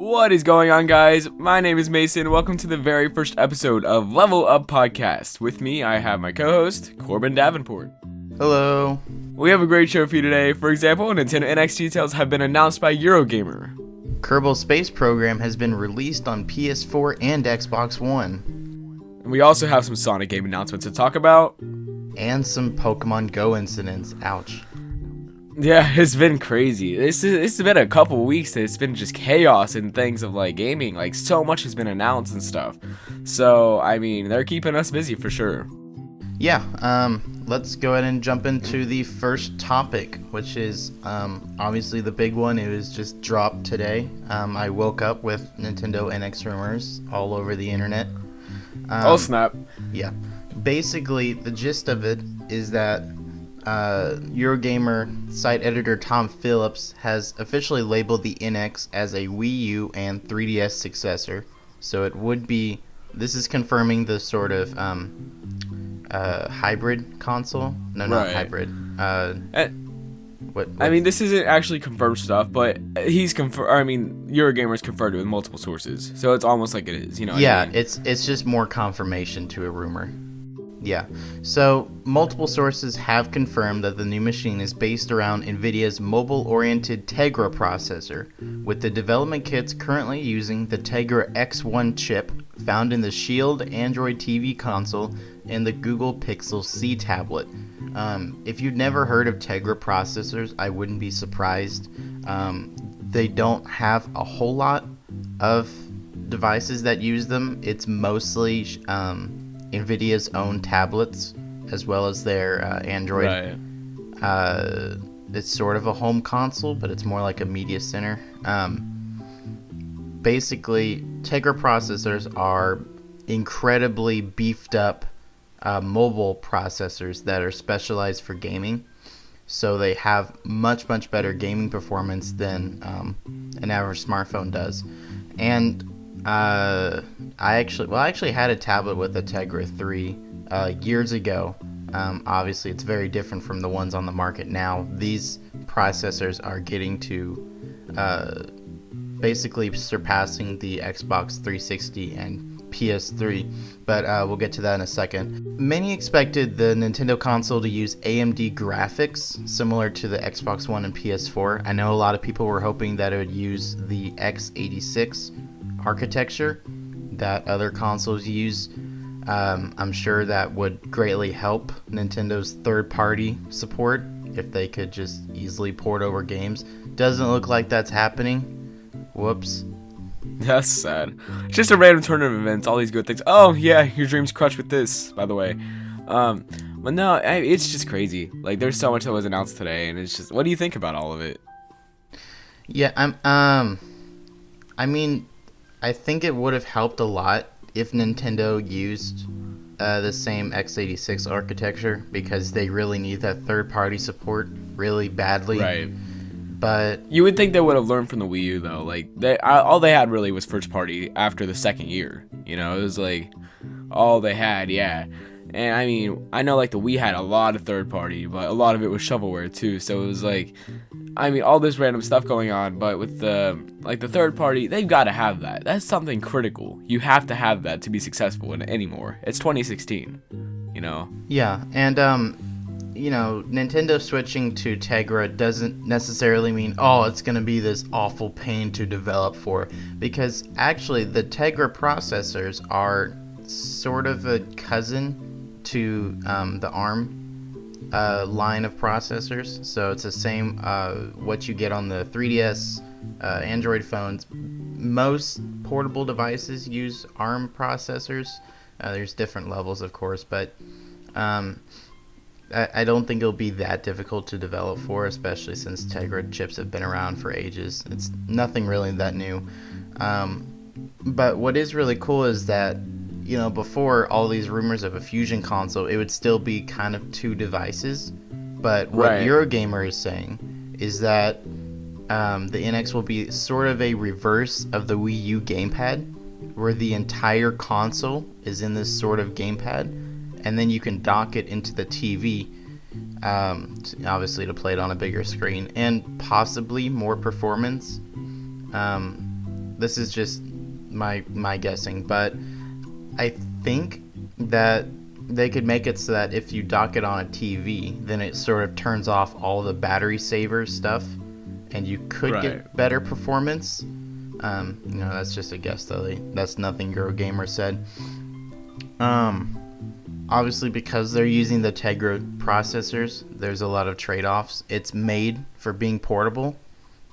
What is going on, guys? My name is Mason. Welcome to the very first episode of LevelUp Podcast. With me, I have my co-host, Corbin Davenport. Hello. We have a great show for you today. For example, Nintendo NX details have been announced by Eurogamer. Kerbal Space Program has been released on PS4 and Xbox One. And we also have some Sonic game announcements to talk about. And some Pokémon Go incidents. Ouch. Yeah, it's been crazy. This has been a couple weeks that it's been just chaos in things of like gaming. Like so much has been announced and stuff. So, I mean, they're keeping us busy for sure. Yeah, let's go ahead and jump into the first topic, which is obviously the big one. It was just dropped today. I woke up with Nintendo NX rumors all over the internet. Oh, snap. Yeah. Basically, the gist of it is that Eurogamer site editor Tom Phillips has officially labeled the NX as a Wii U and 3DS successor. So it would be, this is confirming the sort of hybrid console. No, not Right. hybrid. I mean, this isn't actually confirmed stuff, but he's Eurogamer's confirmed it with multiple sources, so it's almost like it is, you know. Yeah, what I mean? it's just more confirmation to a rumor. Yeah, so multiple sources have confirmed that the new machine is based around NVIDIA's mobile-oriented Tegra processor, with the development kits currently using the Tegra X1 chip found in the Shield Android TV console and the Google Pixel C tablet. If you've never heard of Tegra processors, I wouldn't be surprised. They don't have a whole lot of devices that use them. It's mostly NVIDIA's own tablets, as well as their Android. Right. It's sort of a home console, but it's more like a media center. Basically, Tegra processors are incredibly beefed up mobile processors that are specialized for gaming. So they have much better gaming performance than an average smartphone does. And I actually had a tablet with a Tegra 3 years ago. Obviously, it's very different from the ones on the market now. These processors are getting to basically surpassing the Xbox 360 and PS3, but we'll get to that in a second. Many expected the Nintendo console to use AMD graphics similar to the Xbox One and PS4. I know a lot of people were hoping that it would use the x86 architecture that other consoles use. I'm sure that would greatly help Nintendo's third-party support if they could just easily port over games. Doesn't look like that's happening. Whoops. That's sad. It's just a random turn of events, all these good things. Oh, yeah, your dream's crushed with this, by the way. But no, it's just crazy. Like, there's so much that was announced today, and it's just, what do you think about all of it? Yeah, I mean, I think it would have helped a lot if Nintendo used the same x86 architecture, because they really need that third-party support really badly. Right. But You would think they would have learned from the Wii U, though. Like, all they had really was first party after the second year. You know, it was like all they had, yeah. And I mean, I know like the Wii had a lot of third party, but a lot of it was shovelware too. So it was like, I mean, all this random stuff going on. But with the third party, they've got to have that. That's something critical. You have to have that to be successful anymore. It's 2016, you know. yeah, and you know, Nintendo switching to Tegra doesn't necessarily mean, oh, it's going to be this awful pain to develop for, because actually the Tegra processors are sort of a cousin to the ARM line of processors. So it's the same what you get on the 3DS, Android phones. Most portable devices use ARM processors. There's different levels, of course, but I don't think it'll be that difficult to develop for, especially since Tegra chips have been around for ages. It's nothing really that new. But what is really cool is that, you know, before all these rumors of a fusion console, it would still be kind of two devices. But what Right. Eurogamer is saying is that the NX will be sort of a reverse of the Wii U gamepad, where the entire console is in this sort of gamepad, and then you can dock it into the TV, obviously to play it on a bigger screen, and possibly more performance. this is just my guessing, but I think that they could make it so that if you dock it on a TV, then it sort of turns off all the battery saver stuff, and you could get better performance. That's just a guess though. That's nothing Eurogamer said. Obviously, because they're using the Tegra processors, there's a lot of trade-offs. It's made for being portable.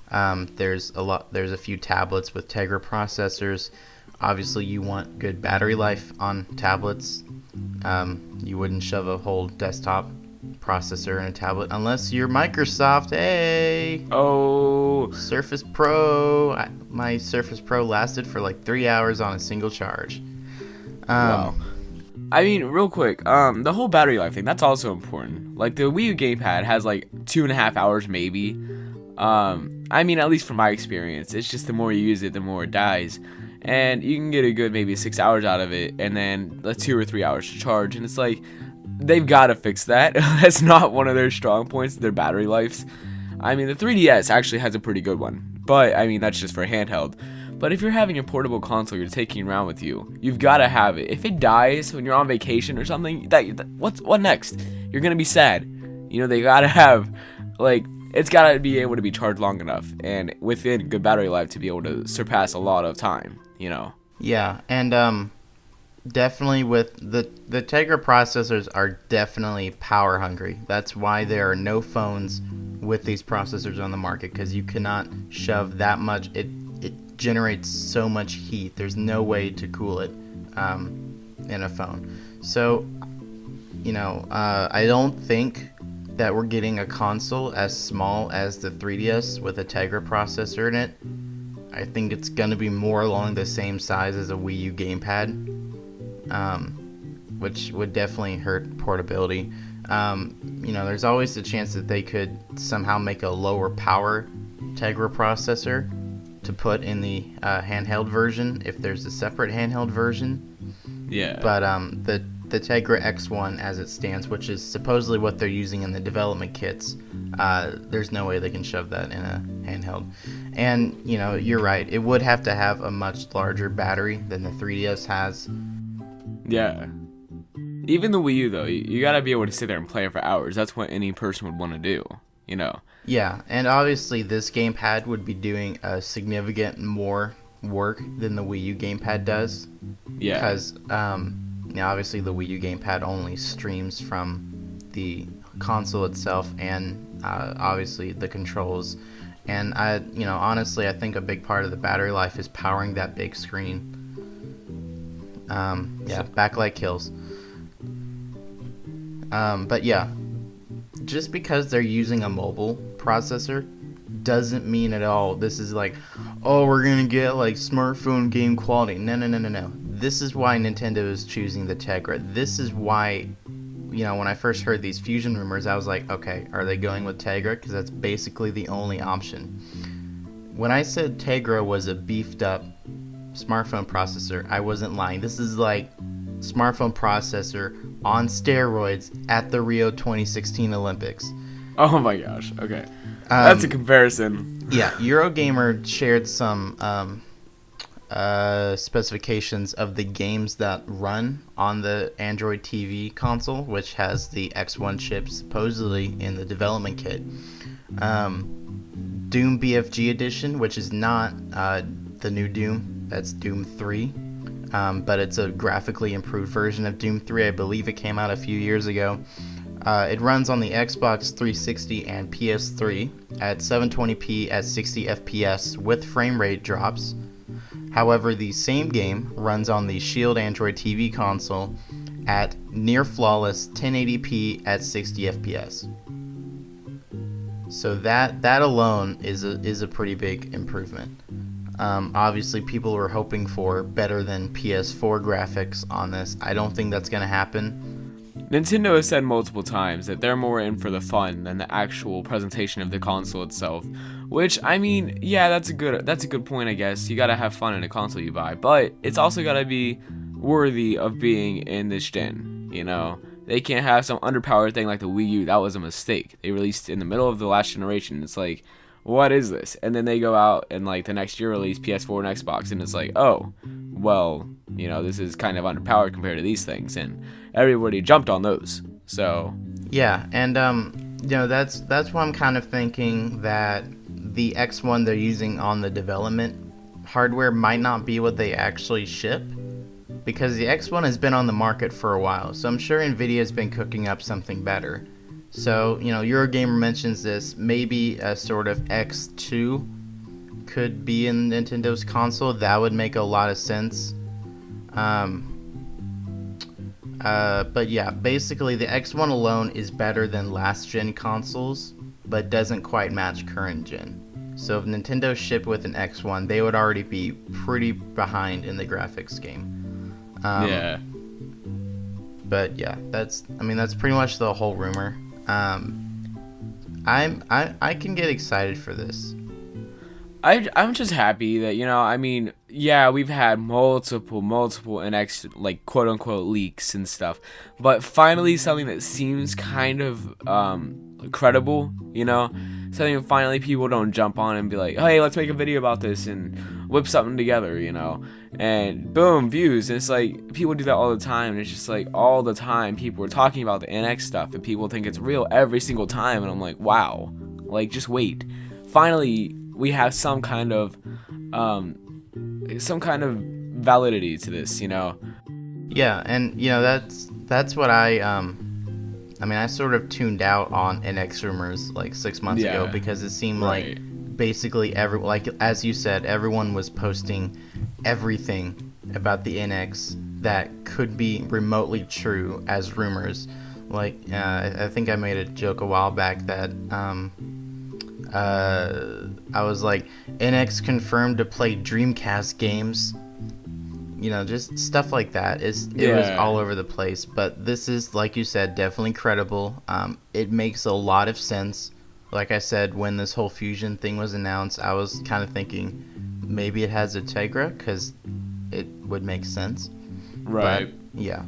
There's a few tablets with Tegra processors. Obviously, you want good battery life on tablets. You wouldn't shove a whole desktop processor in a tablet unless you're Microsoft. Hey! Oh! Surface Pro. My Surface Pro lasted for like 3 hours on a single charge. Wow. I mean, real quick, the whole battery life thing, that's also important. Like, the Wii U gamepad has like 2.5 hours maybe. I mean, at least from my experience, it's just the more you use it, the more it dies. And you can get a good maybe 6 hours out of it, and then 2 or 3 hours to charge. And it's like, they've got to fix that. That's not one of their strong points, their battery lives. I mean, the 3DS actually has a pretty good one, but I mean, that's just for handheld. But if you're having a portable console you're taking around with you, you've got to have it. If it dies when you're on vacation or something, what next? You're gonna be sad. They gotta have, like, it's gotta be able to be charged long enough and within good battery life to be able to surpass a lot of time. Yeah, and definitely with the Tegra processors are definitely power hungry. That's why there are no phones with these processors on the market, because you cannot shove that much. It generates so much heat. There's no way to cool it in a phone. So, I don't think that we're getting a console as small as the 3DS with a Tegra processor in it. I think it's going to be more along the same size as a Wii U gamepad, which would definitely hurt portability. There's always the chance that they could somehow make a lower power Tegra processor to put in the handheld version if there's a separate handheld version. Yeah. But the Tegra X1 as it stands, which is supposedly what they're using in the development kits, there's no way they can shove that in a handheld. And, you're right. It would have to have a much larger battery than the 3DS has. Yeah. Even the Wii U, though, you gotta be able to sit there and play it for hours. That's what any person would want to do, Yeah, and obviously this gamepad would be doing a significant more work than the Wii U gamepad does. Yeah. Because, obviously the Wii U gamepad only streams from the console itself and obviously the controls. And honestly, I think a big part of the battery life is powering that big screen. Backlight kills. But yeah, just because they're using a mobile processor doesn't mean at all this is like, oh, we're gonna get like smartphone game quality. No. This is why Nintendo is choosing the Tegra. This is why, when I first heard these Fusion rumors, I was like, okay, are they going with Tegra? Because that's basically the only option. When I said Tegra was a beefed up smartphone processor, I wasn't lying. This is like smartphone processor on steroids at the Rio 2016 Olympics. Oh my gosh. Okay. That's a comparison. Yeah, Eurogamer shared some specifications of the games that run on the Android TV console, which has the X1 chip supposedly in the development kit. Doom BFG edition, which is not the new Doom, that's Doom 3. But it's a graphically improved version of Doom 3. I believe it came out a few years ago. It runs on the Xbox 360 and PS3 at 720p at 60 FPS with frame rate drops. However, the same game runs on the Shield Android TV console at near flawless 1080p at 60 FPS. So that alone is a pretty big improvement. Obviously, people were hoping for better than PS4 graphics on this. I don't think that's going to happen. Nintendo has said multiple times that they're more in for the fun than the actual presentation of the console itself. Which, I mean, yeah, that's a good point, I guess. You gotta have fun in a console you buy, but it's also gotta be worthy of being in this gen. They can't have some underpowered thing like the Wii U. That was a mistake. They released in the middle of the last generation. It's like, what is this? And then they go out and like the next year release PS4 and Xbox, and it's like, oh, well, this is kind of underpowered compared to these things, and everybody jumped on those. So Yeah, and that's why I'm kind of thinking that the X1 they're using on the development hardware might not be what they actually ship, because the X1 has been on the market for a while, so I'm sure Nvidia's been cooking up something better. So, Eurogamer mentions this, maybe a sort of X2 could be in Nintendo's console. That would make a lot of sense. But yeah, basically the X1 alone is better than last gen consoles, but doesn't quite match current gen. So if Nintendo shipped with an X1, they would already be pretty behind in the graphics game. yeah. But yeah, that's pretty much the whole rumor. I can get excited for this. I'm just happy that yeah, we've had multiple NX like quote unquote leaks and stuff, but finally something that seems kind of credible, something that finally people don't jump on and be like, hey, let's make a video about this and whip something together, and boom, views. And it's like people do that all the time, and it's just like all the time people are talking about the NX stuff and people think it's real every single time, and I'm like, wow, like just wait, finally we have some kind of validity to this, Yeah, and that's what I sort of tuned out on NX rumors like 6 months ago, because it seemed right. like basically as you said, everyone was posting everything about the NX that could be remotely true as rumors. Like I think I made a joke a while back that I was like, NX confirmed to play Dreamcast games. Just stuff like that. It was all over the place. But this is, like you said, definitely credible. It makes a lot of sense. Like I said, when this whole Fusion thing was announced, I was kind of thinking maybe it has a Tegra, because it would make sense. Right. But, yeah.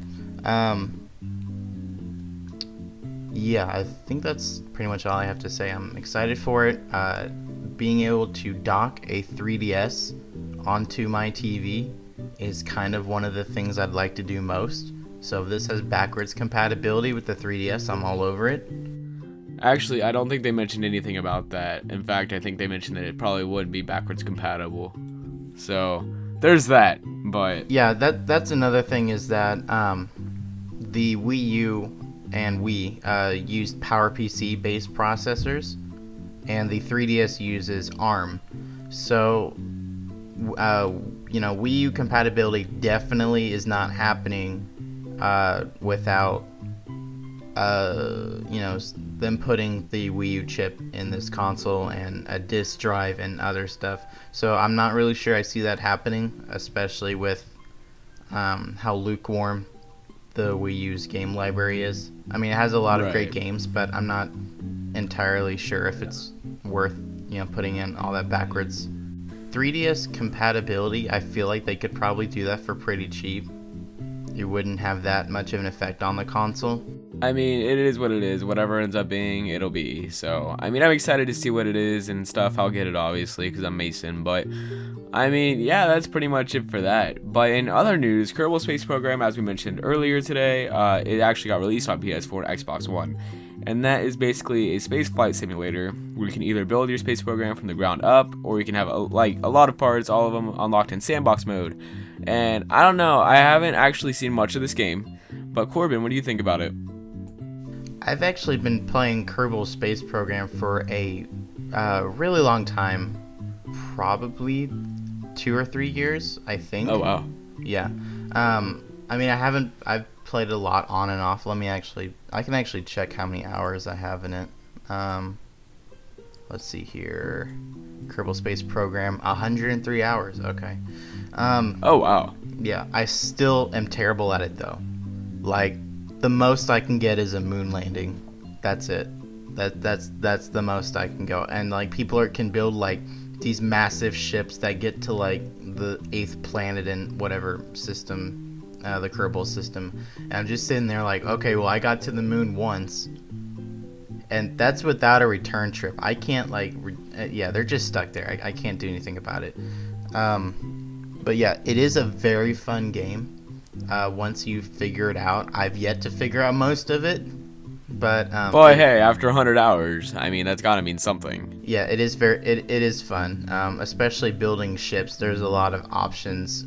Yeah, I think that's pretty much all I have to say. I'm excited for it. Being able to dock a 3DS onto my TV is kind of one of the things I'd like to do most. So if this has backwards compatibility with the 3DS, I'm all over it. Actually, I don't think they mentioned anything about that. In fact, I think they mentioned that it probably would be backwards compatible. So there's that. But yeah, that's another thing, is that the Wii U and Wii used PowerPC based processors, and the 3DS uses ARM. So Wii U compatibility definitely is not happening without them putting the Wii U chip in this console and a disk drive and other stuff. So I'm not really sure I see that happening, especially with how lukewarm the Wii U's game library is. I mean, it has a lot of great games, but I'm not entirely sure if it's worth putting in all that backwards. 3DS compatibility, I feel like they could probably do that for pretty cheap. It wouldn't have that much of an effect on the console. I mean, it is what it is. Whatever ends up being, it'll be. So, I mean, I'm excited to see what it is and stuff. I'll get it, obviously, because I'm Mason. But, I mean, yeah, that's pretty much it for that. But in other news, Kerbal Space Program, as we mentioned earlier today, it actually got released on PS4 and Xbox One. And that is basically a space flight simulator where you can either build your space program from the ground up, or you can have a lot of parts, all of them unlocked in sandbox mode. And I don't know, I haven't actually seen much of this game, but Corbin, what do you think about it? I've actually been playing Kerbal Space Program for a really long time, probably 2 or 3 years, I think. Oh wow. Yeah. I mean, I've played a lot on and off. I can actually check how many hours I have in it. Let's see here. Kerbal Space Program, 103 hours. Okay. Oh wow. Yeah, I still am terrible at it though. Like, the most I can get is a moon landing. That's it. That's the most I can go. And like, people can build like these massive ships that get to like the 8th planet in whatever system, the Kerbal system. And I'm just sitting there like, okay, well, I got to the moon once, and that's without a return trip. I can't yeah, they're just stuck there. I can't do anything about it. But yeah, it is a very fun game. Once you figure it out, I've yet to figure out most of it, but Boy, hey, after 100 hours, I mean, that's gotta mean something. yeah, it is fun, especially building ships. There's a lot of options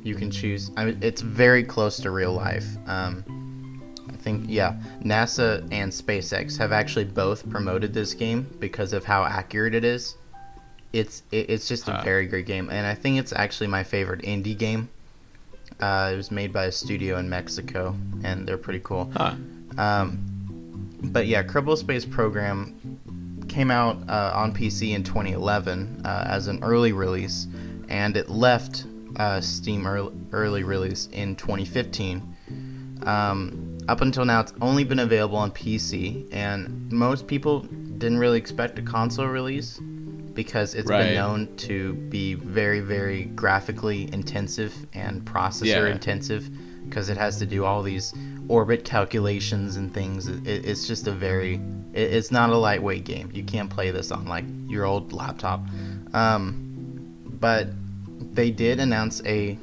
you can choose. I mean, it's very close to real life. I think, yeah, NASA and SpaceX have actually both promoted this game because of how accurate it is. It's just a very great game, and I think it's actually my favorite indie game. It was made by a studio in Mexico, and they're pretty cool. But yeah, Kerbal Space Program came out on PC in 2011 as an early release, and it left Steam early release in 2015. Up until now, it's only been available on PC, and most people didn't really expect a console release because it's been known to be very, very graphically intensive and processor intensive, because it has to do all these orbit calculations and things. It's just it's not a lightweight game. You can't play this on like your old laptop. But they did announce a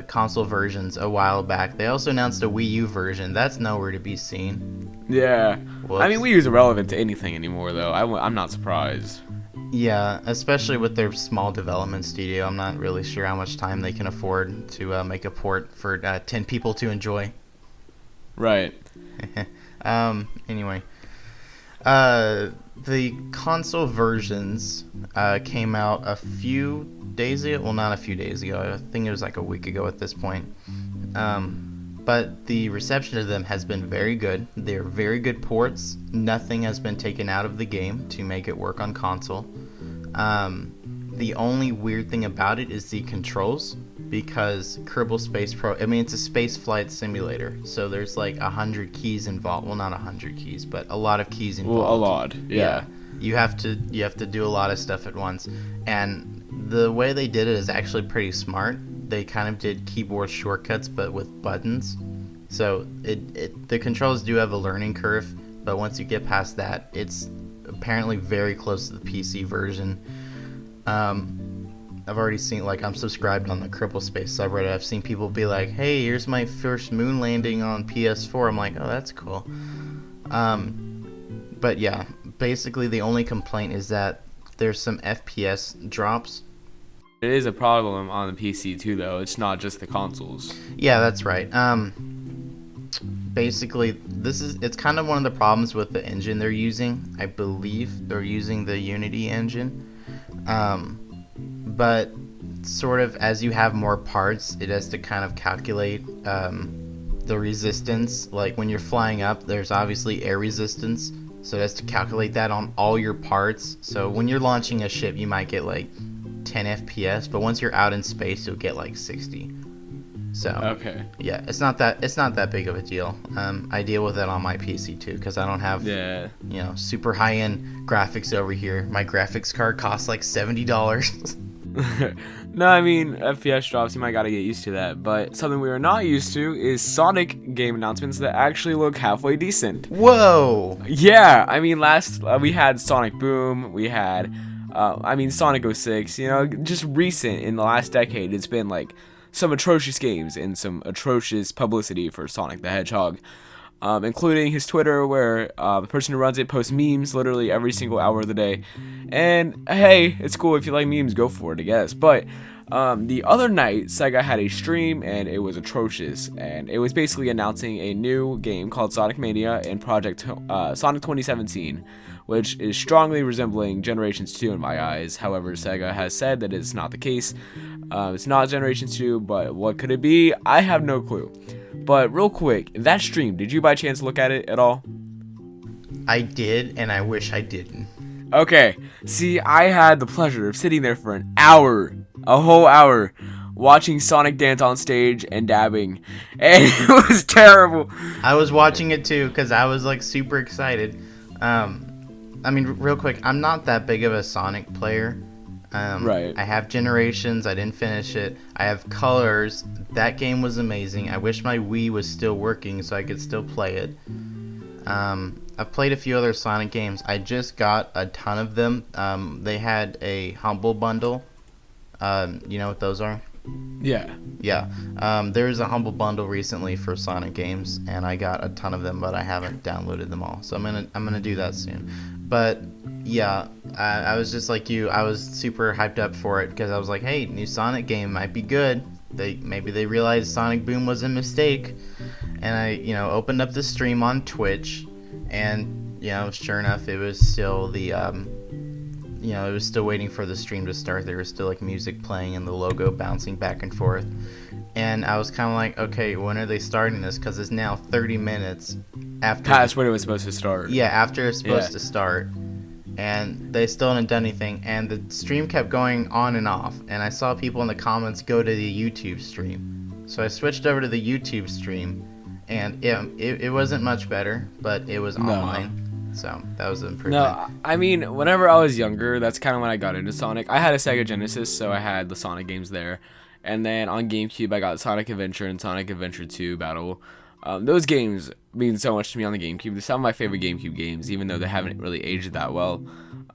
console versions a while back. They also announced a Wii U version. That's nowhere to be seen. Yeah. Whoops. I mean, Wii U's irrelevant to anything anymore, though. I'm not surprised. Yeah, especially with their small development studio. I'm not really sure how much time they can afford to make a port for 10 people to enjoy. Right. Anyway, the console versions came out a few days ago. Well, not a few days ago. I think it was like a week ago at this point. But the reception of them has been very good. They're very good ports. Nothing has been taken out of the game to make it work on console. The only weird thing about it is the controls, because Kerbal Space it's a space flight simulator, so there's like 100 keys involved. Well, not 100 keys, but a lot of keys involved. Well, a lot, yeah. You have to do a lot of stuff at once, and the way they did it is actually pretty smart. They kind of did keyboard shortcuts, but with buttons. So the controls do have a learning curve, but once you get past that, it's apparently very close to the PC version. I've already seen, like, I'm subscribed on the Kerbal Space subreddit. I've seen people be like, "Hey, here's my first moon landing on PS4." I'm like, "Oh, that's cool." But yeah, basically the only complaint is that there's some FPS drops. It is a problem on the PC too, though. It's not just the consoles. Yeah, that's right. Basically, it's kind of one of the problems with the engine they're using. I believe they're using the Unity engine. But sort of as you have more parts, it has to kind of calculate the resistance. Like when you're flying up, there's obviously air resistance, so it has to calculate that on all your parts. So when you're launching a ship, you might get like 10 FPS, but once you're out in space, you'll get like 60. So okay, yeah, it's not that big of a deal. I deal with it on my PC too, because I don't have super high end graphics over here. My graphics card costs like $70. No, I mean, FPS drops, you might gotta get used to that. But something we are not used to is Sonic game announcements that actually look halfway decent. Whoa! Yeah, I mean, last we had Sonic Boom, we had, Sonic 06. You know, just recent in the last decade, it's been like some atrocious games and some atrocious publicity for Sonic the Hedgehog. Including his Twitter, where the person who runs it posts memes literally every single hour of the day. And hey, it's cool if you like memes, go for it, I guess. But the other night, Sega had a stream, and it was atrocious. And it was basically announcing a new game called Sonic Mania and Project Sonic 2017, which is strongly resembling Generations 2 in my eyes. However, Sega has said that it's not the case. It's not Generations 2, but what could it be? I have no clue. But real quick, that stream, did you by chance look at it at all? I did, and I wish I didn't. Okay, see, I had the pleasure of sitting there for an hour, a whole hour, watching Sonic dance on stage and dabbing, and it was terrible. I was watching it too, because I was like super excited. Real quick, I'm not that big of a Sonic player. Right. I have Generations. I didn't finish it. I have Colors. That game was amazing. I wish my Wii was still working so I could still play it. I've played a few other Sonic games. I just got a ton of them. They had a Humble Bundle. You know what those are? Yeah. Yeah. There's a Humble Bundle recently for Sonic games, and I got a ton of them, but I haven't downloaded them all. So I'm gonna do that soon. But yeah, I was just like you. I was super hyped up for it because I was like, hey, new Sonic game might be good. Maybe they realized Sonic Boom was a mistake, and I opened up the stream on Twitch, and sure enough, it was still it was still waiting for the stream to start. There was still like music playing and the logo bouncing back and forth. And I was kind of like, okay, when are they starting this? Because it's now 30 minutes after. Past when it was supposed to start. Yeah, after it's supposed to start. And they still hadn't done anything. And the stream kept going on and off. And I saw people in the comments go to the YouTube stream. So I switched over to the YouTube stream. And it wasn't much better, but it was online. So that was an improvement. No, I mean, whenever I was younger, that's kind of when I got into Sonic. I had a Sega Genesis, so I had the Sonic games there. And then on GameCube, I got Sonic Adventure and Sonic Adventure 2 Battle. Those games mean so much to me on the GameCube. They're some of my favorite GameCube games, even though they haven't really aged that well.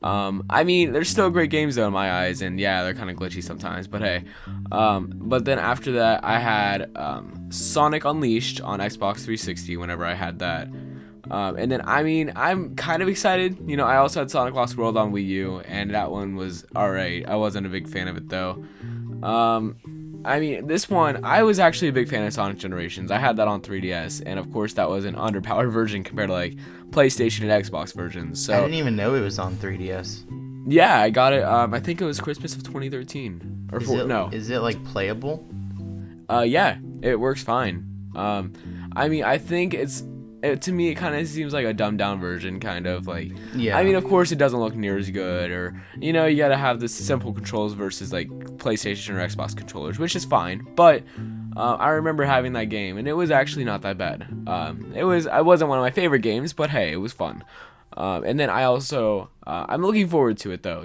I mean, they're still great games, though, in my eyes. And yeah, they're kind of glitchy sometimes, but hey. But then after that, I had Sonic Unleashed on Xbox 360 whenever I had that. And then, I mean, I'm kind of excited. I also had Sonic Lost World on Wii U, and that one was alright. I wasn't a big fan of it, though. I mean, this one, I was actually a big fan of Sonic Generations. I had that on 3DS, and of course, that was an underpowered version compared to, like, PlayStation and Xbox versions. So I didn't even know it was on 3DS. Yeah, I got it. I think it was Christmas of 2013. Is it, like, playable? Yeah, it works fine. I mean, I think to me, it kind of seems like a dumbed down version, kind of like. Yeah. I mean, of course, it doesn't look near as good, or you gotta have the simple controls versus like PlayStation or Xbox controllers, which is fine. But I remember having that game, and it was actually not that bad. It wasn't one of my favorite games, but hey, it was fun. And then I also I'm looking forward to it though.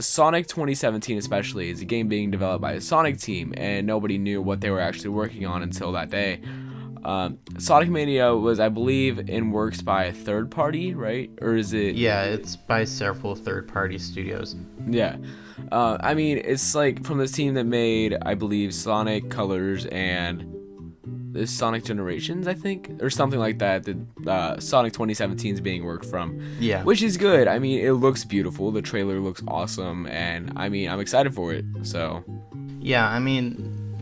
Sonic 2017 especially is a game being developed by a Sonic team, and nobody knew what they were actually working on until that day. Sonic Mania was, I believe, in works by a third party, right? Or is it? Yeah, it's by several third party studios. Yeah. I mean, it's like from this team that made, I believe, Sonic Colors and this Sonic Generations, I think, or something like that. That Sonic 2017 is being worked from. Yeah. Which is good. I mean, it looks beautiful. The trailer looks awesome, and I mean, I'm excited for it. So. Yeah, I mean,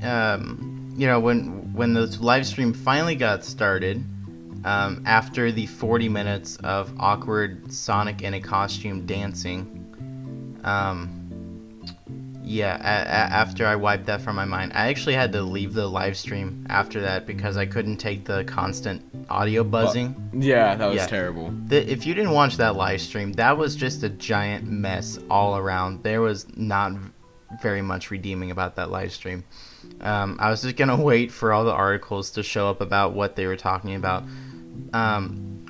when the live stream finally got started, after the 40 minutes of awkward Sonic in a costume dancing, after I wiped that from my mind, I actually had to leave the live stream after that because I couldn't take the constant audio buzzing. Yeah, that was terrible. If you didn't watch that live stream, that was just a giant mess all around. There was not very much redeeming about that live stream. I was just gonna wait for all the articles to show up about what they were talking about.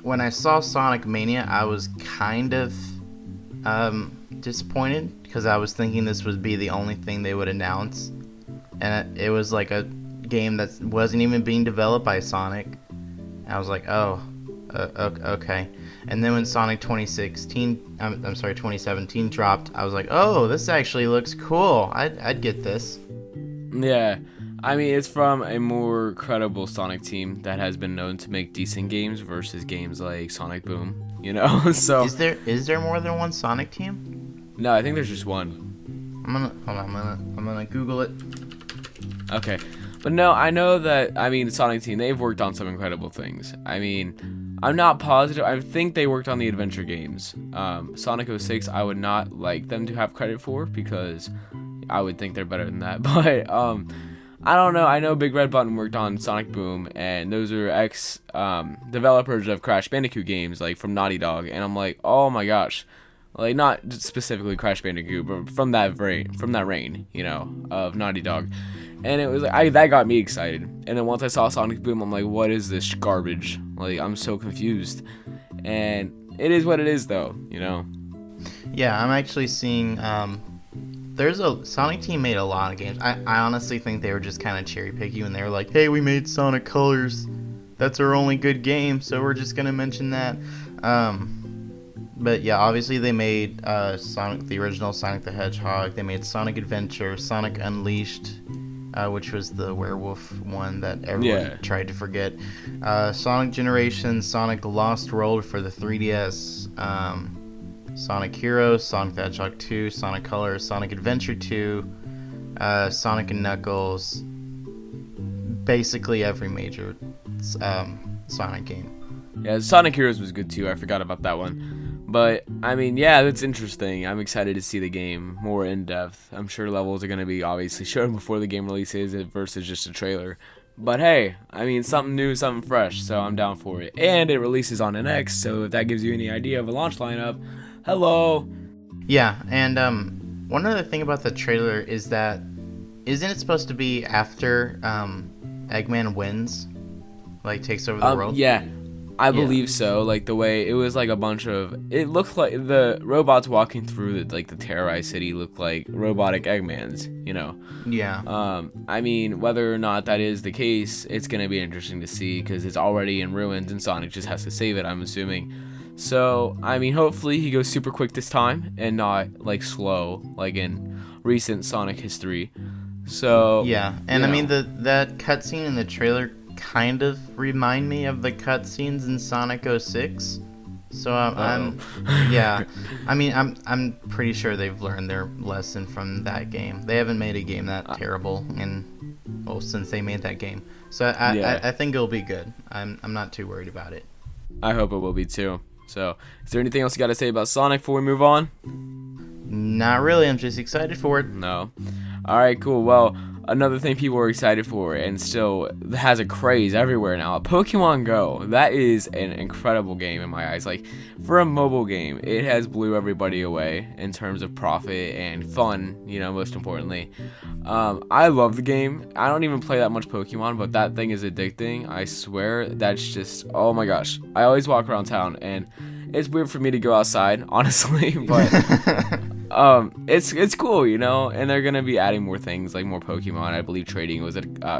When I saw Sonic Mania, I was kind of disappointed because I was thinking this would be the only thing they would announce, and it was like a game that wasn't even being developed by Sonic. I was like, oh, okay. And then when Sonic 2017 dropped, I was like, oh, this actually looks cool. I'd get this. Yeah, I mean, it's from a more credible Sonic team that has been known to make decent games versus games like Sonic Boom, so. Is there more than one Sonic team? No, I think there's just one. I'm gonna Google it. Okay. But no, I know that, I mean, the Sonic team, they've worked on some incredible things. I mean, I'm not positive. I think they worked on the adventure games. Sonic 06, I would not like them to have credit for because I would think they're better than that. But I don't know. I know Big Red Button worked on Sonic Boom, and those are developers of Crash Bandicoot games, like from Naughty Dog. And I'm like, oh my gosh. Like, not specifically Crash Bandicoot, but from that reign, of Naughty Dog. And it was like, that got me excited. And then once I saw Sonic Boom, I'm like, what is this garbage? Like, I'm so confused. And it is what it is, though, Yeah, I'm actually seeing, Sonic team made a lot of games. I honestly think they were just kind of cherry picking when they were like, hey, we made Sonic Colors. that's our only good game, so we're just gonna mention that. But yeah, obviously they made Sonic, the original Sonic the Hedgehog. They made Sonic Adventure, Sonic Unleashed, which was the werewolf one that everyone tried to forget. Sonic Generations, Sonic Lost World for the 3DS, Sonic Heroes, Sonic the Hedgehog 2, Sonic Colors, Sonic Adventure 2, Sonic and Knuckles. Basically every major Sonic game. Yeah, Sonic Heroes was good too. I forgot about that one. But, I mean, yeah, that's interesting. I'm excited to see the game more in depth. I'm sure levels are going to be obviously shown before the game releases versus just a trailer. But hey, I mean, something new, something fresh, so I'm down for it. And it releases on NX, so if that gives you any idea of a launch lineup, hello! Yeah, and one other thing about the trailer is that, isn't it supposed to be after Eggman wins? Like, takes over the world? Yeah. I believe so. Like the way it was, like a bunch of. It looked like the robots walking through the terrorized city looked like robotic Eggmans. You know. Yeah. I mean, whether or not that is the case, it's gonna be interesting to see because it's already in ruins and Sonic just has to save it. I'm assuming. So I mean, hopefully he goes super quick this time and not like slow like in recent Sonic history. So yeah, and I mean that cutscene in the trailer kind of remind me of the cutscenes in Sonic 06. So I'm yeah. I mean, I'm pretty sure they've learned their lesson from that game. They haven't made a game that terrible since they made that game. So I think it'll be good. I'm not too worried about it. I hope it will be too. So, is there anything else you got to say about Sonic before we move on? Not really. I'm just excited for it. No. All right, cool. Well, another thing people are excited for and still has a craze everywhere now, Pokémon Go. That is an incredible game in my eyes. Like, for a mobile game, it has blew everybody away in terms of profit and fun, you know, most importantly. I love the game. I don't even play that much Pokemon, but that thing is addicting. I swear, that's just, oh my gosh. I always walk around town, and it's weird for me to go outside, honestly, but it's cool, you know, and they're gonna be adding more things like more Pokemon. I believe trading was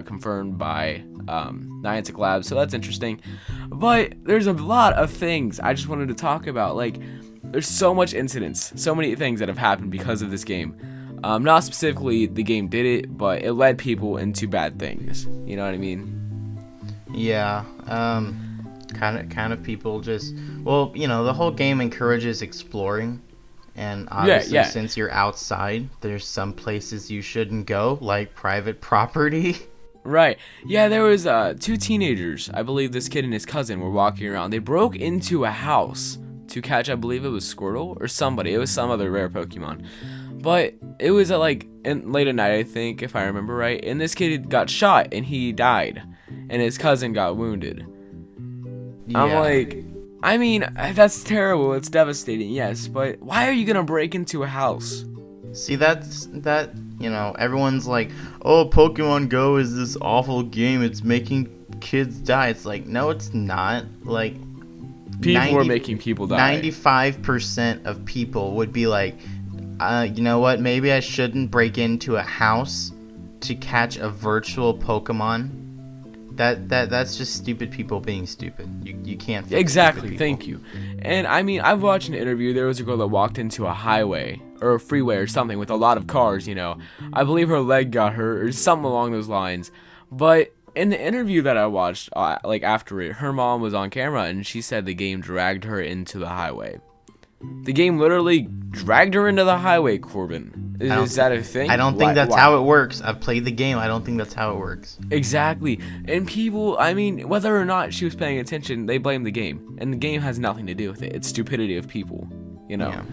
confirmed by Niantic Labs, so that's interesting. But there's a lot of things I just wanted to talk about. Like, there's so much incidents, so many things that have happened because of this game. Not specifically the game did it, but it led people into bad things. You know what I mean? Yeah. Kind of people just, well, you know, the whole game encourages exploring, and obviously since you're outside, there's some places you shouldn't go, like private property. Right. Yeah, there was 2 teenagers. I believe this kid and his cousin were walking around. They broke into a house to catch, I believe it was Squirtle or somebody. It was some other rare Pokemon. But it was late at night, I think, if I remember right. And this kid got shot and he died, and his cousin got wounded. Yeah. I'm like, I mean, that's terrible. It's devastating, yes. But why are you going to break into a house? See, that, you know, everyone's like, oh, Pokemon Go is this awful game. It's making kids die. It's like, no, it's not. Like, people are making people die. 95% of people would be like, you know what? Maybe I shouldn't break into a house to catch a virtual Pokemon. That's just stupid people being stupid. You can't fix exactly. Thank you. And I mean, I've watched an interview. There was a girl that walked into a highway or a freeway or something with a lot of cars. You know, I believe her leg got hurt or something along those lines. But in the interview that I watched, like after it, her mom was on camera and she said the game dragged her into the highway. The game literally dragged her into the highway, Corbin. Is that a thing? I don't think that's how it works. I've played the game. I don't think that's how it works. Exactly. And people, I mean, whether or not she was paying attention, they blame the game. And the game has nothing to do with it. It's stupidity of people, you know. Yeah.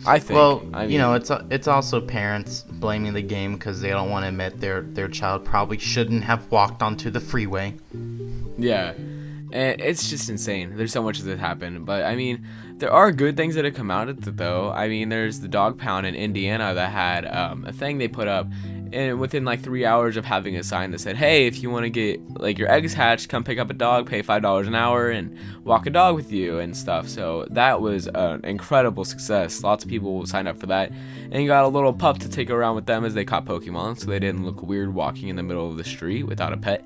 I think. Well, I mean, you know, it's also parents blaming the game because they don't want to admit their child probably shouldn't have walked onto the freeway. Yeah. And it's just insane. There's so much that happened. But, I mean, there are good things that have come out of it, though. I mean, there's the dog pound in Indiana that had a thing they put up. And within, like, 3 hours of having a sign that said, hey, if you want to get, like, your eggs hatched, come pick up a dog, pay $5 an hour, and walk a dog with you and stuff. So that was an incredible success. Lots of people signed up for that. And you got a little pup to take around with them as they caught Pokemon, so they didn't look weird walking in the middle of the street without a pet.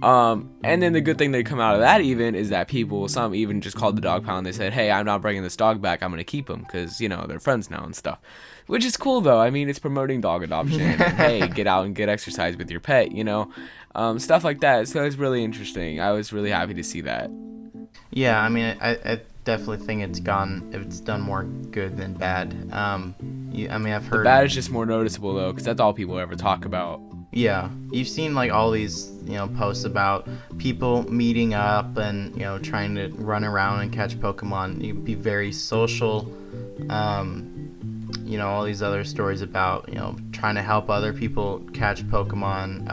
And then the good thing that come out of that even is that some even just called the dog pound. They said, hey, I'm not bringing this dog back. I'm going to keep him because, they're friends now and stuff. Which is cool, though. I mean, it's promoting dog adoption. And, hey, get out and get exercise with your pet, stuff like that. So it's really interesting. I was really happy to see that. Yeah, I mean, I definitely think it's done more good than bad. I've heard... The bad is just more noticeable, though, because that's all people ever talk about. Yeah, you've seen like all these, posts about people meeting up and, trying to run around and catch Pokemon. You'd be very social. All these other stories about, trying to help other people catch Pokemon.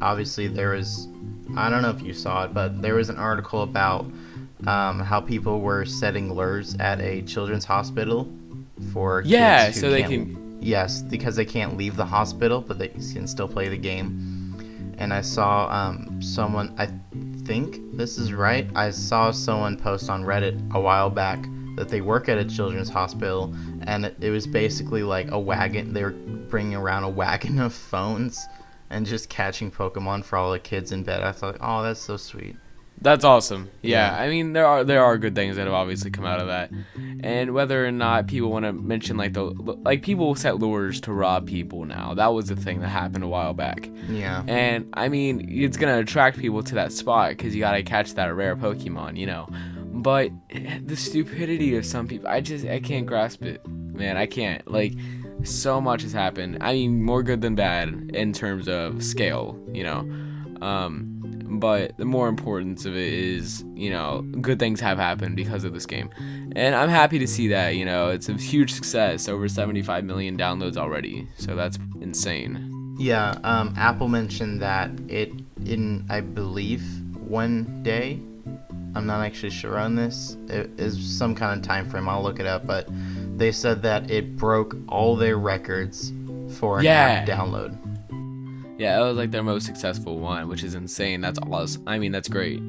Obviously there was, I don't know if you saw it, but there was an article about how people were setting lures at a children's hospital for kids who so they can... Yes, because they can't leave the hospital, but they can still play the game. And I saw someone, I think this is right, I saw someone post on Reddit a while back that they work at a children's hospital, and it was basically like a wagon. They were bringing around a wagon of phones and just catching Pokemon for all the kids in bed. I thought, oh, that's so sweet. That's awesome. Yeah, I mean, there are good things that have obviously come out of that, and whether or not people want to mention people set lures to rob people now. That was the thing that happened a while back. Yeah. And I mean, it's gonna attract people to that spot because you gotta catch that rare Pokemon, But the stupidity of some people, I can't grasp it, man. I can't. So much has happened. I mean, more good than bad in terms of scale, But the more importance of it is, good things have happened because of this game. And I'm happy to see that, it's a huge success, over 75 million downloads already. So that's insane. Yeah, Apple mentioned that in, I believe, one day, I'm not actually sure on this, it is some kind of time frame, I'll look it up, but they said that it broke all their records for an app download. Yeah, it was like their most successful one, which is insane. That's awesome. I mean, that's great,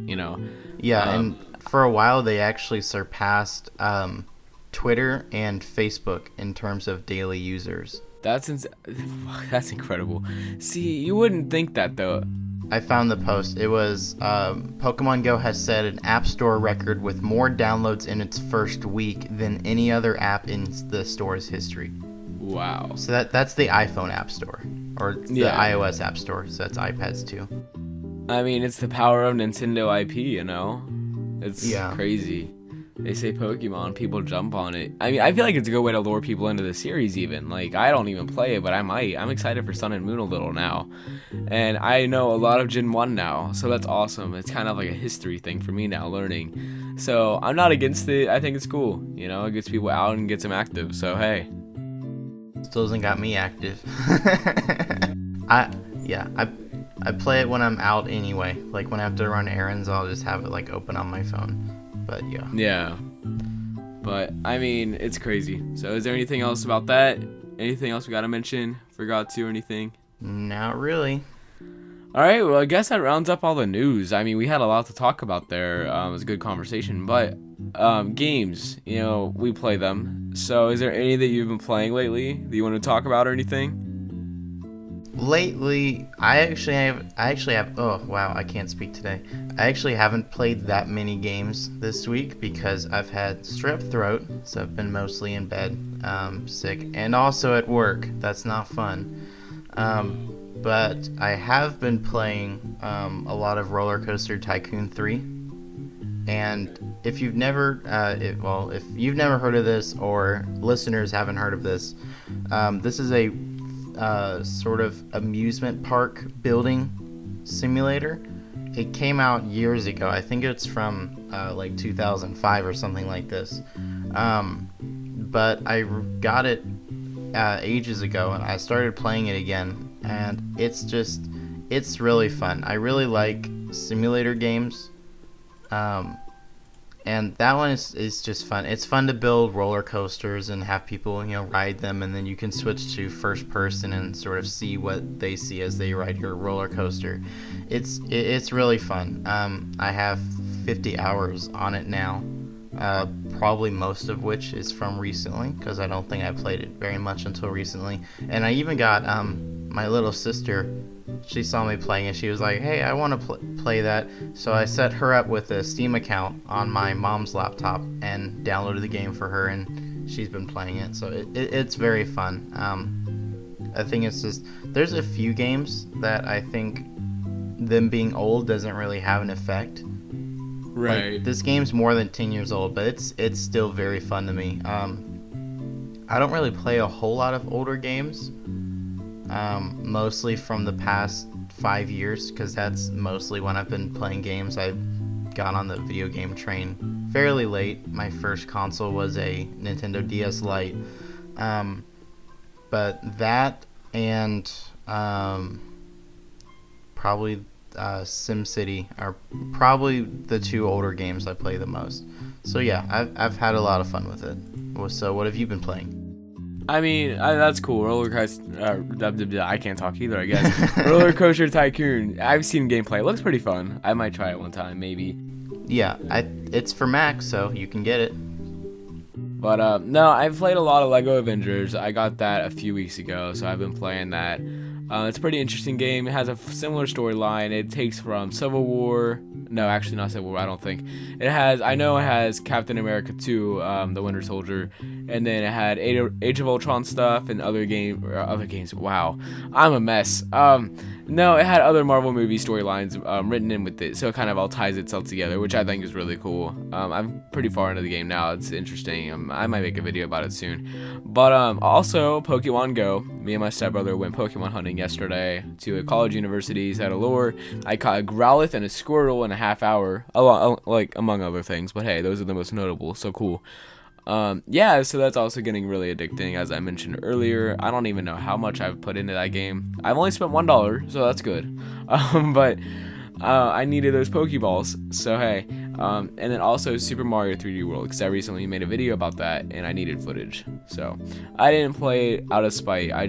Yeah, and for a while they actually surpassed Twitter and Facebook in terms of daily users. That's incredible. See, you wouldn't think that, though. I found the post. It was Pokemon Go has set an App Store record with more downloads in its first week than any other app in the store's history. Wow. So that's the iPhone App Store. Or the iOS App Store, so that's iPads too. I mean, it's the power of Nintendo IP, It's crazy. They say Pokemon, people jump on it. I mean, I feel like it's a good way to lure people into the series even. I don't even play it, but I might. I'm excited for Sun and Moon a little now. And I know a lot of Gen 1 now, so that's awesome. It's kind of like a history thing for me now, learning. So I'm not against it. I think it's cool. It gets people out and gets them active, so hey. Still hasn't got me active. I play it when I'm out anyway. When I have to run errands, I'll just have it open on my phone. But yeah. Yeah. But I mean, it's crazy. So is there anything else about that? Anything else we gotta mention? Forgot to or anything? Not really. Alright, well I guess that rounds up all the news. I mean, we had a lot to talk about there. It was a good conversation. But games, we play them. So is there any that you've been playing lately that you want to talk about or anything? Lately, I actually have. Oh wow, I can't speak today. I actually haven't played that many games this week because I've had strep throat, so I've been mostly in bed, sick, and also at work. That's not fun. But I have been playing a lot of Roller Coaster Tycoon 3, and if you've never, if you've never heard of this or listeners haven't heard of this, this is a sort of amusement park building simulator. It came out years ago. I think it's from 2005 or something like this. But I got it ages ago and I started playing it again, and it's really fun. I really like simulator games. And that one is just fun. It's fun to build roller coasters and have people, ride them, and then you can switch to first person and sort of see what they see as they ride your roller coaster. It's really fun. I have 50 hours on it now, probably most of which is from recently, because I don't think I played it very much until recently. And I even got my little sister she saw me playing it. She was like, "Hey, I want to play that." So I set her up with a Steam account on my mom's laptop and downloaded the game for her, and she's been playing it. So it's very fun. I think it's just there's a few games that I think them being old doesn't really have an effect. Right. Like, this game's more than 10 years old, but it's still very fun to me. I don't really play a whole lot of older games, mostly from the past 5 years, because that's mostly when I've been playing games. I got on the video game train fairly late. My first console was a Nintendo DS Lite, but that and probably SimCity are probably the two older games I play the most. So yeah, I've had a lot of fun with it. So what have you been playing? I mean, that's cool. Roller Coaster. I can't talk either, I guess. Roller Coaster Tycoon. I've seen gameplay. It looks pretty fun. I might try it one time, maybe. Yeah, it's for Mac, so you can get it. But no, I've played a lot of Lego Avengers. I got that a few weeks ago, so I've been playing that. It's a pretty interesting game. It has a similar storyline. It takes from Civil War. No, actually not Civil War, I don't think. I know it has Captain America 2, the Winter Soldier, and then it had Age of Ultron stuff and other games. Wow, I'm a mess. No, it had other Marvel movie storylines written in with it, so it kind of all ties itself together, which I think is really cool. I'm pretty far into the game now. It's interesting. I might make a video about it soon. But also, Pokemon Go. Me and my stepbrother went Pokemon hunting yesterday to a college university, at Allure. I caught a Growlithe and a Squirtle in a half hour, among other things. But hey, those are the most notable, so cool. Yeah, so that's also getting really addicting, as I mentioned earlier. I don't even know how much I've put into that game. I've only spent $1, so that's good. But I needed those Pokeballs, so hey. And then also Super Mario 3D World, because I recently made a video about that, and I needed footage. So I didn't play it out of spite. I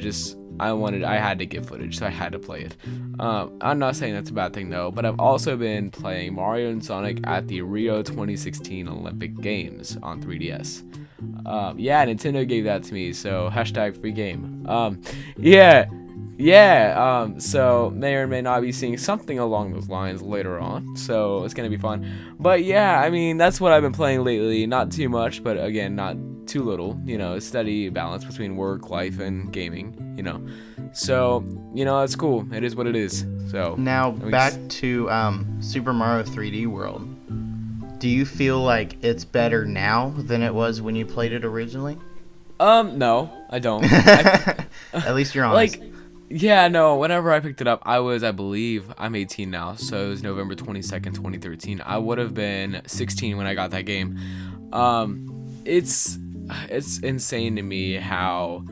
had to get footage, so I had to play it. I'm not saying that's a bad thing though, but I've also been playing Mario and Sonic at the Rio 2016 Olympic Games on 3DS. Yeah, Nintendo gave that to me, so #free game. So may or may not be seeing something along those lines later on, so it's gonna be fun. But yeah, I mean, that's what I've been playing lately. Not too much, but again, not too little. A steady balance between work, life, and gaming. So it's cool. It is what it is. So now back to Super Mario 3D World. Do you feel like it's better now than it was when you played it originally? No, I don't. At least you're honest. Yeah, no, whenever I picked it up, I believe, I'm 18 now, so it was November 22nd, 2013. I would have been 16 when I got that game. It's insane to me how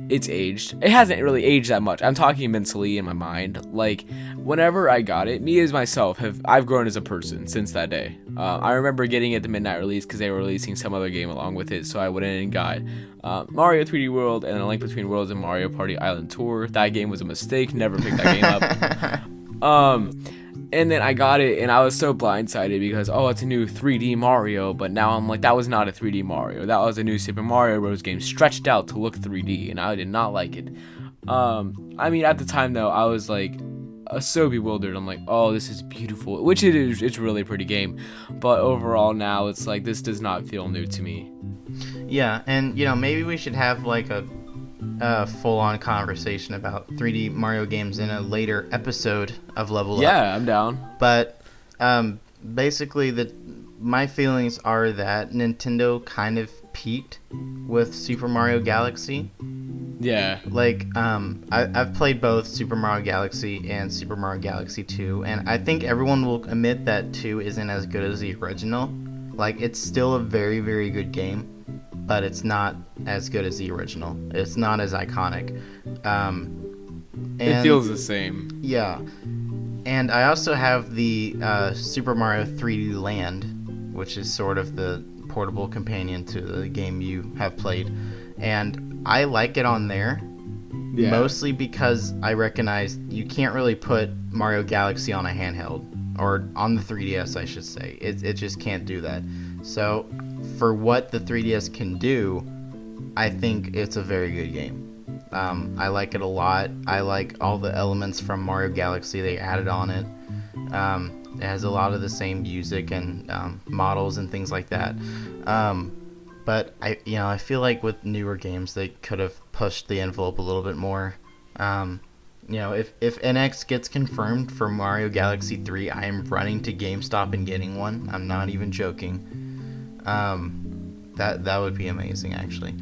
it's aged. It hasn't really aged that much. I'm talking mentally in my mind. Like, whenever I got it, me as myself, I've grown as a person since that day. I remember getting it the midnight release because they were releasing some other game along with it, so I went in and got Mario 3D World and A Link Between Worlds and Mario Party Island Tour. That game was a mistake. Never picked that game up. And then I got it, and I was so blindsided because, it's a new 3D Mario, but now I'm like, that was not a 3D Mario. That was a new Super Mario Bros. Game stretched out to look 3D, and I did not like it. I mean, at the time, though, I was like, so bewildered. I'm like, oh, this is beautiful, which it is. It's a really pretty game, but overall now, it's like, this does not feel new to me. Yeah, and, maybe we should have, like, a full-on conversation about 3D Mario games in a later episode of LevelUp. Yeah, I'm down. But basically, my feelings are that Nintendo kind of peaked with Super Mario Galaxy. Yeah. Like, I've played both Super Mario Galaxy and Super Mario Galaxy 2, and I think everyone will admit that 2 isn't as good as the original. Like, it's still a very, very good game, but it's not as good as the original. It's not as iconic. It feels the same. Yeah. And I also have the Super Mario 3D Land, which is sort of the portable companion to the game you have played. And I like it on there, mostly because I recognize you can't really put Mario Galaxy on a handheld, or on the 3DS, I should say. It just can't do that. So for what the 3DS can do, I think it's a very good game. I like it a lot. I like all the elements from Mario Galaxy they added on it. It has a lot of the same music and models and things like that. But I feel like with newer games they could have pushed the envelope a little bit more. If NX gets confirmed for Mario Galaxy 3, I am running to GameStop and getting one. I'm not even joking. That would be amazing, actually.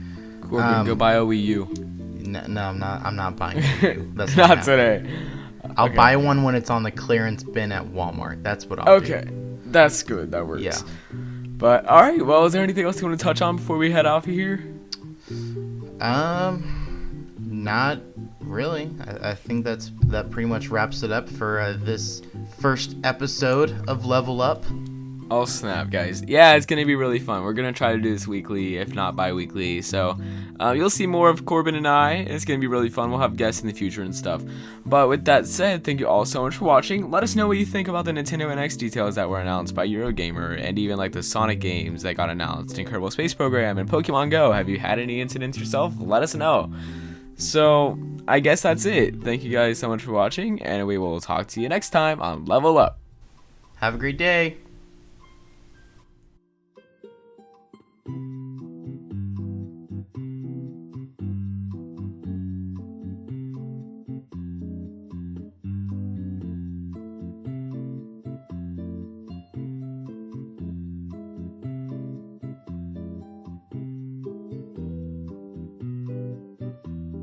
Corbin, go buy a Wii U. No, I'm not. I'm not buying a Wii U. That's Not not today. I'll Okay. buy one when it's on the clearance bin at Walmart. That's what I'll do. Okay, that's good. That works. Yeah. But all right. Well, is there anything else you want to touch on before we head off of here? Not really. I think that pretty much wraps it up for this first episode of Level Up. Oh snap, guys. Yeah, it's going to be really fun. We're going to try to do this weekly, if not bi-weekly. So you'll see more of Corbin and I. It's going to be really fun. We'll have guests in the future and stuff. But with that said, thank you all so much for watching. Let us know what you think about the Nintendo NX details that were announced by Eurogamer, and even like the Sonic games that got announced in Kerbal Space Program and Pokemon Go. Have you had any incidents yourself? Let us know. So I guess that's it. Thank you guys so much for watching, and we will talk to you next time on Level Up. Have a great day.